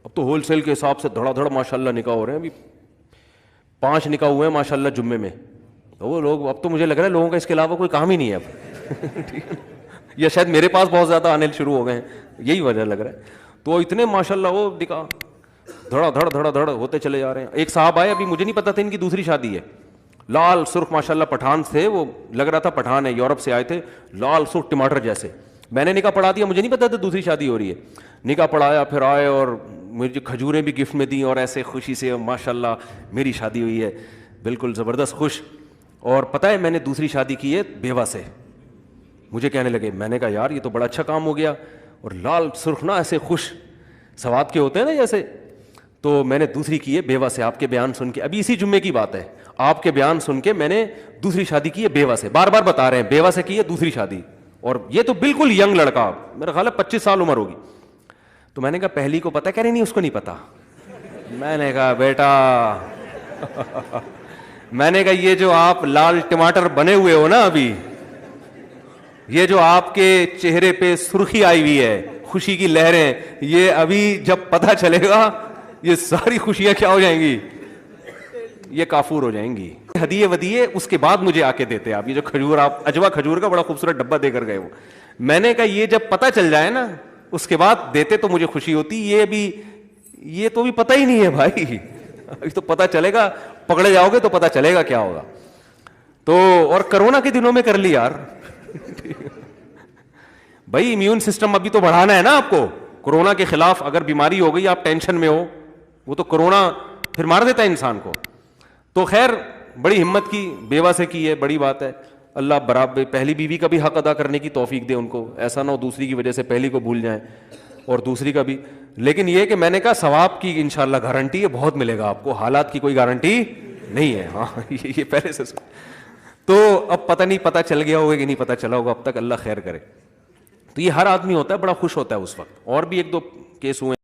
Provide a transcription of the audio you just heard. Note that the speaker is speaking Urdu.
اب تو ہول سیل کے حساب سے دھڑا دھڑ ماشاء اللہ نکاح ہو رہے ہیں. ابھی 5 نکاح ہوئے ہیں ماشاء اللہ جمعے میں. وہ لوگ اب تو مجھے لگ رہا ہے لوگوں کا اس کے علاوہ کوئی کام ہی نہیں ہے اب. یا شاید میرے پاس بہت زیادہ آنے شروع ہو گئے ہیں, یہی وجہ لگ رہا ہے. تو اتنے ماشاء اللہ وہ نکاح دھڑا دھڑ ہوتے چلے جا رہے ہیں. ایک صاحب آئے, ابھی مجھے نہیں پتا تھا ان کی دوسری شادی ہے, لال سرخ ماشاء اللہ پٹھان تھے, وہ لگ رہا تھا پٹھان ہے, یورپ سے آئے تھے, لال سرخ ٹماٹر جیسے. میں نے نکاح پڑھا دیا, مجھے نہیں پتا تھا دوسری شادی ہو رہی ہے. نکاح پڑھایا, پھر آئے اور مجھے کھجوریں بھی گفٹ میں دیں, اور ایسے خوشی سے ماشاء اللہ میری شادی ہوئی ہے, بالکل زبردست خوش. اور پتہ ہے میں نے دوسری شادی کی ہے بیوہ سے. مجھے کہنے لگے, میں نے کہا یار یہ تو بڑا اچھا کام ہو گیا, اور لال سرخ نا ایسے خوش سواد کے ہوتے ہیں نا جیسے. تو میں نے دوسری کی ہے بیوہ سے. آپ کے بیان سن کے, ابھی اسی جمعے کی بات ہے, آپ کے بیان سن کے میں نے دوسری شادی کی ہے بیوہ سے. بار بار بتا رہے ہیں بیوہ سے کی ہے دوسری شادی, اور یہ تو بالکل ینگ لڑکا, میرا خیال ہے 25 سال عمر ہوگی. تو میں نے کہا پہلی کو پتا, کہہ رہے نہیں اس کو نہیں پتا. میں نے کہا بیٹا میں نے کہا یہ جو آپ لال ٹماٹر بنے ہوئے ہو نا ابھی, یہ جو آپ کے چہرے پہ سرخی آئی ہوئی ہے, خوشی کی لہریں, یہ ابھی جب پتہ چلے گا یہ ساری خوشیاں کیا ہو جائیں گی, یہ کافور ہو جائیں گی. ہدیے ودیے اس کے بعد مجھے آ کے دیتے آپ, یہ جو کھجور, آپ اجوا کھجور کا بڑا خوبصورت ڈبہ دے کر گئے وہ. میں نے کہا یہ جب پتہ چل جائے نا اس کے بعد دیتے تو مجھے خوشی ہوتی, یہ تو بھی پتہ ہی نہیں ہے بھائی. ابھی تو پتہ چلے گا, پکڑے جاؤ گے تو پتہ چلے گا کیا ہوگا. تو اور کرونا کے دنوں میں کر لی یار بھائی امیون سسٹم ابھی تو بڑھانا ہے نا آپ کو. کورونا کے خلاف اگر بیماری ہو گئی, آپ ٹینشن میں ہو, وہ تو کورونا پھر مار دیتا ہے انسان کو. تو خیر بڑی ہمت کی, بیوہ سے کی ہے, بڑی بات ہے. اللہ برابر پہلی بیوی کا بھی حق ادا کرنے کی توفیق دے ان کو, ایسا نہ ہو دوسری کی وجہ سے پہلی کو بھول جائیں, اور دوسری کا بھی. لیکن یہ کہ میں نے کہا ثواب کی انشاءاللہ گارنٹی ہے, بہت ملے گا آپ کو, حالات کی کوئی گارنٹی نہیں ہے. ہاں یہ پہلے سے. تو اب پتہ نہیں پتہ چل گیا ہوگا کہ نہیں پتہ چلا ہوگا, اب تک اللہ خیر کرے. تو یہ ہر آدمی ہوتا ہے, بڑا خوش ہوتا ہے اس وقت. اور بھی 1-2 کیس ہوئے